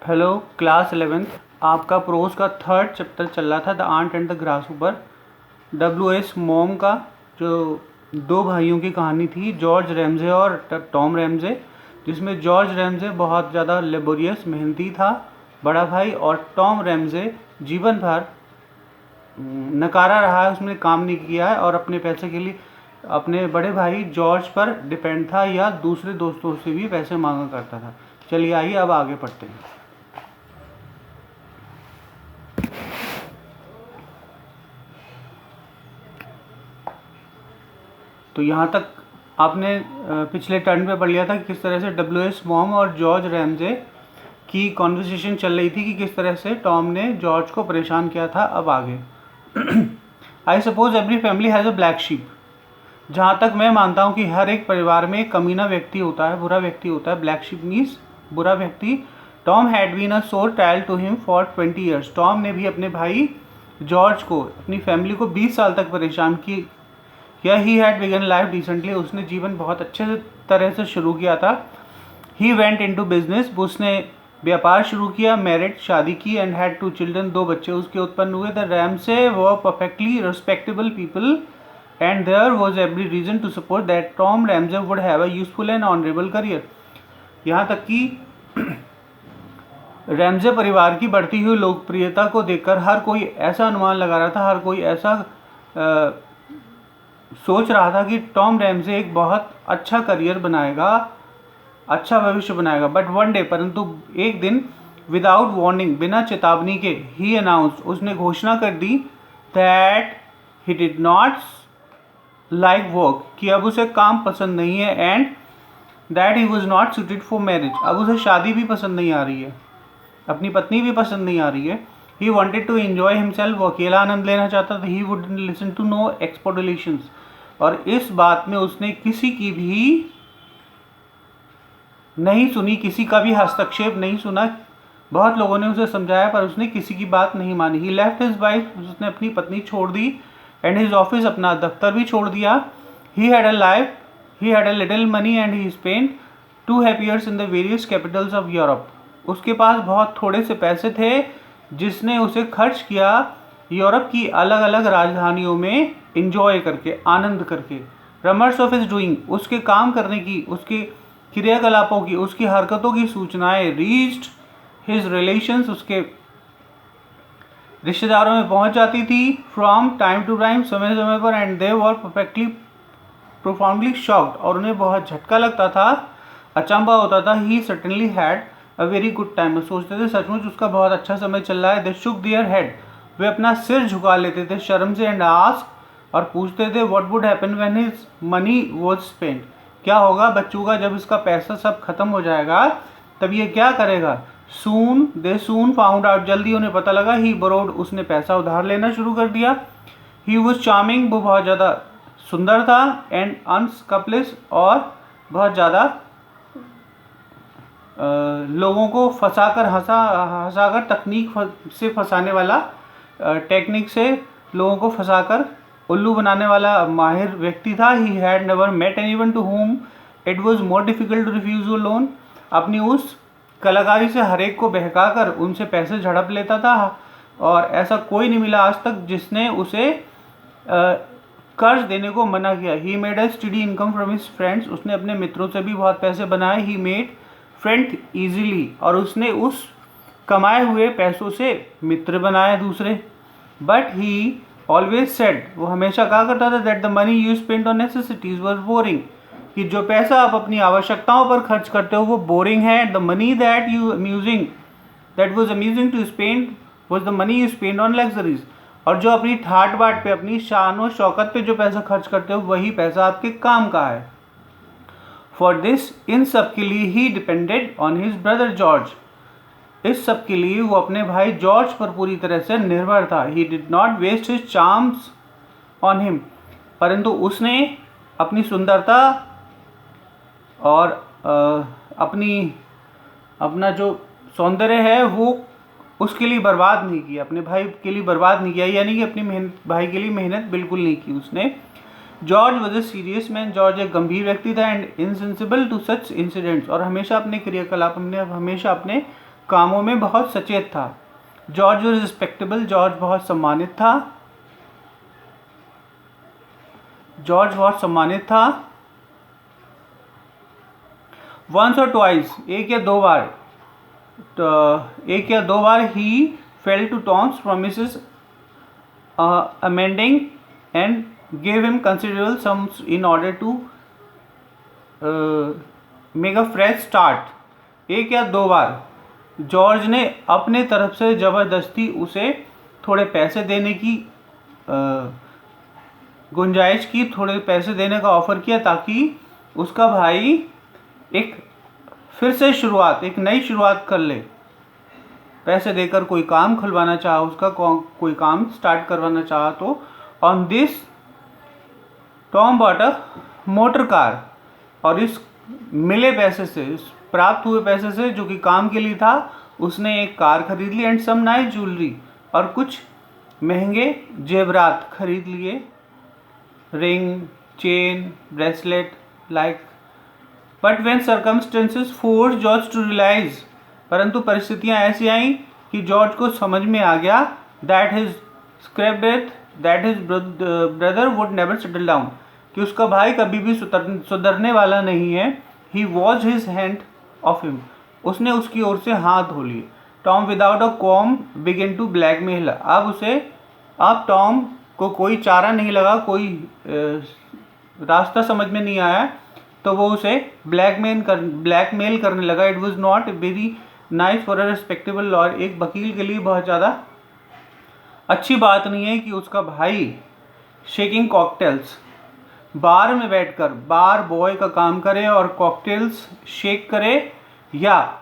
Hello class 11th। आपका pros का third chapter चल रहा था, the ant and the grasshopper. W.S. Maugham का जो दो भाइयों की कहानी थी, जॉर्ज रैमजे और टॉम रैमजे, जिसमें जॉर्ज रैमजे बहुत ज़्यादा लेबोरियस मेहनती था बड़ा भाई, और टॉम रैमजे जीवन भर नकारा रहा है, उसने काम नहीं किया है और अपने पैसे के लिए अपने बड़े भाई जॉर्ज पर डिपेंड था या दूसरे दोस्तों से भी पैसे मांगा करता था। चलिए आइए अब आगे पढ़ते हैं। तो यहाँ तक आपने पिछले टर्न पे पढ़ लिया था कि किस तरह से W.S. मॉम और जॉर्ज रैमजे की कॉन्वर्सेशन चल रही थी कि किस तरह से टॉम ने जॉर्ज को परेशान किया था। अब आगे I suppose every family has a black sheep. जहाँ तक मैं मानता हूँ कि हर एक परिवार में एक कमीना व्यक्ति होता है, बुरा व्यक्ति होता है। ब्लैक शीप मीन्स बुरा व्यक्ति। Tom had been a sore trial to him for 20 years. Tom ने भी अपने भाई जॉर्ज को, अपनी फैमिली को 20 साल तक परेशान किया। He had begun life decently. उसने जीवन बहुत अच्छे तरह से शुरू किया था। He went into business. उसने व्यापार शुरू किया। मैरिड, शादी की, एंड हैड 2 चिल्ड्रन। 2 बच्चे उसके उत्पन्न हुए। The Ramsay were perfectly respectable people and there was every reason to suppose that Tom Ramsey would have a useful and honorable career। यहाँ तक कि रैमजे परिवार की बढ़ती हुई लोकप्रियता को देखकर हर कोई ऐसा अनुमान लगा रहा था, हर कोई ऐसा सोच रहा था कि टॉम रैमजे एक बहुत अच्छा करियर बनाएगा, अच्छा भविष्य बनाएगा। बट वन डे, परंतु एक दिन, विदाउट वार्निंग, बिना चेतावनी के, ही अनाउंस, उसने घोषणा कर दी, that he did not like work, कि अब उसे काम पसंद नहीं है, and that he was not suited for marriage, अब उसे शादी भी पसंद नहीं आ रही है, अपनी पत्नी भी पसंद नहीं आ रही है। He wanted to enjoy himself, वो अकेला आनंद लेना चाहता था। He would listen to no expostulations, और इस बात में उसने किसी की भी नहीं सुनी, किसी का भी हस्तक्षेप नहीं सुना। बहुत लोगों ने उसे समझाया पर उसने किसी की बात नहीं मानी। ही लेफ्ट हिज वाइफ, उसने अपनी पत्नी छोड़ दी, एंड हिज ऑफिस, अपना दफ्तर भी छोड़ दिया। He had a life, he had a little money, and he spent 2 happy years in the various Capitals of Europe. उसके पास बहुत थोड़े से पैसे थे जिसने उसे खर्च किया यूरोप की अलग अलग राजधानियों में, इंजॉय करके, आनंद करके। रमर्स ऑफ हिज डूइंग, उसके काम करने की, उसके क्रियाकलापों की, उसकी हरकतों की सूचनाएं रीच्ड हिज रिलेशंस, उसके रिश्तेदारों में पहुंच जाती थी, फ्रॉम टाइम टू टाइम, समय समय पर, and they were perfectly profoundly shocked, और उन्हें बहुत झटका लगता था, अचंभा होता था। He certainly had a very good time, सोचते थे सचमुच उसका बहुत अच्छा समय चल रहा है। दे शुक देयर हेड, वे अपना सिर झुका लेते थे शर्म से, एंड आस्क, और पूछते थे, what would happen when his money was spent, क्या होगा बच्चों का जब इसका पैसा सब खत्म हो जाएगा, तब ये क्या करेगा। सून दे सून फाउंड आउट, जल्दी उन्हें पता लगा। ही बोरोड, उसने पैसा उधार लेना शुरू कर दिया। ही वॉज चार्मिंग, वो बहुत ज़्यादा सुंदर था, एंड अनस्कपलेस, और बहुत ज़्यादा लोगों को फंसाकर हंसाकर तकनीक से फंसाने वाला, टेक्निक से लोगों को फंसाकर उल्लू बनाने वाला माहिर व्यक्ति था। He had never met anyone to whom it was more difficult to refuse a loan, अपनी उस कलाकारी से हर एक को बहकाकर उनसे पैसे झड़प लेता था, और ऐसा कोई नहीं मिला आज तक जिसने उसे कर्ज देने को मना किया। He made a study income from his friends, उसने अपने मित्रों से भी बहुत पैसे बनाए। ही मेड फ्रेंड ईजिली, और उसने उस कमाए हुए पैसों से मित्र बनाए दूसरे। बट ही ऑलवेज सेड, वो हमेशा कहा करता था, that the money you spend on necessities was boring, कि जो पैसा आप अपनी आवश्यकताओं पर खर्च करते हो वो बोरिंग है। The money that was amusing to spend was the money you spend on luxuries, और जो अपनी ठाट बाट पे, अपनी शान और शौकत पे जो पैसा खर्च करते हो वही पैसा आपके काम का है। फॉर दिस, इन सब के लिए, he depended on his brother George, इस सब के लिए वो अपने भाई जॉर्ज पर पूरी तरह से निर्भर था। He did not waste his charms on him, परंतु उसने अपनी सुंदरता और अपना जो सौंदर्य है वो उसके लिए बर्बाद नहीं किया, अपने भाई के लिए बर्बाद नहीं किया, यानी कि अपनी भाई के लिए मेहनत बिल्कुल नहीं की उसने। George was a serious man, George एक गंभीर व्यक्ति था, and insensible to such incidents, और हमेशा अपने क्रियाकलाप, हमेशा अपने कामों में बहुत सचेत था। जॉर्ज वॉज रिस्पेक्टेबल, जॉर्ज बहुत सम्मानित था। जॉर्ज बहुत सम्मानित था। वंस और ट्वाइस, एक या दो बार he fell to Tom's promises amending and gave him considerable sums in order to make a fresh start। एक या दो बार जॉर्ज ने अपने तरफ से ज़बरदस्ती उसे थोड़े पैसे देने की गुंजाइश की, थोड़े पैसे देने का ऑफ़र किया ताकि उसका भाई एक फिर से एक नई शुरुआत कर ले। पैसे देकर कोई काम खुलवाना चाहा, उसका कोई काम स्टार्ट करवाना चाहा। तो on this Tom bought a motor car, और इस मिले पैसे से, इस प्राप्त हुए पैसे से जो कि काम के लिए था, उसने एक कार खरीद ली एंड सम नाइस ज्वेलरी, और कुछ महंगे जेवरात खरीद लिए, ring, chain, bracelet like. But when circumstances force George to realise, परंतु परिस्थितियाँ ऐसी आईं कि जॉर्ज को समझ में आ गया that his brother would never settle down, कि उसका भाई कभी भी सुधरने वाला नहीं है। He was his hand off him, उसने उसकी ओर से हाथ धो लिए। Tom without a qualm begin to blackmail, अब टॉम को कोई चारा नहीं लगा, कोई रास्ता समझ में नहीं आया, तो वो उसे ब्लैकमेल करने लगा। It was not very nice for a respectable lawyer, एक वकील के लिए बहुत ज़्यादा अच्छी बात नहीं है कि उसका भाई शेकिंग कॉकटेल्स, बार में बैठकर बार बॉय का काम करे और कॉकटेल्स शेक करे, या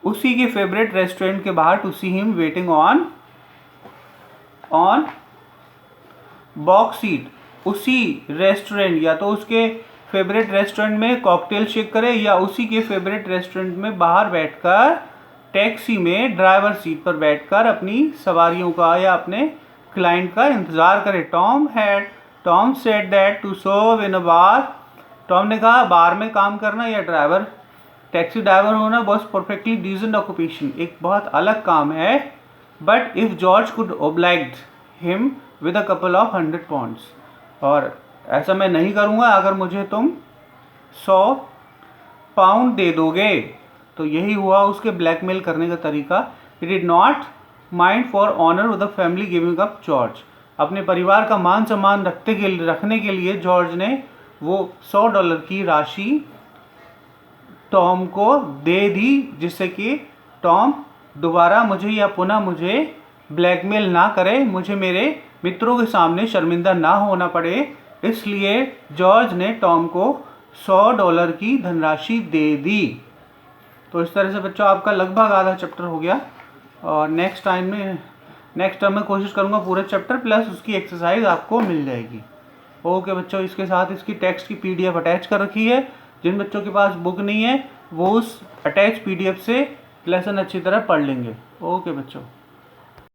उसी के फेवरेट रेस्टोरेंट के बाहर to see him waiting on box seat, उसी रेस्टोरेंट या तो उसके फेवरेट रेस्टोरेंट में कॉकटेल शेक करे, या उसी के फेवरेट रेस्टोरेंट में बाहर बैठकर टैक्सी में ड्राइवर सीट पर बैठकर अपनी सवारियों का या अपने क्लाइंट का इंतज़ार करे। Tom said that to serve in a bar, Tom ने कहा बार में काम करना या टैक्सी ड्राइवर होना वॉज परफेक्टली डिसेंट ऑक्यूपेशन, एक बहुत अलग काम है। But if George could oblige him with a couple of 100 pounds, और ऐसा मैं नहीं करूँगा अगर मुझे तुम 100 पाउंड दे दोगे। तो यही हुआ उसके ब्लैकमेल करने का तरीका। He did not mind for honour of the family giving up George, अपने परिवार का मान सम्मान रखने के लिए जॉर्ज ने वो $100 की राशि टॉम को दे दी, जिससे कि टॉम दोबारा मुझे या पुनः मुझे ब्लैकमेल ना करे, मुझे मेरे मित्रों के सामने शर्मिंदा ना होना पड़े। इसलिए जॉर्ज ने टॉम को $100 की धनराशि दे दी। तो इस तरह से बच्चों आपका लगभग आधा चैप्टर हो गया, और नेक्स्ट टर्म में कोशिश करूँगा पूरे चैप्टर प्लस उसकी एक्सरसाइज आपको मिल जाएगी। ओके बच्चों, इसके साथ इसकी टेक्स्ट की PDF अटैच कर रखी है। जिन बच्चों के पास बुक नहीं है वो उस अटैच PDF से लेसन अच्छी तरह पढ़ लेंगे। ओके बच्चों।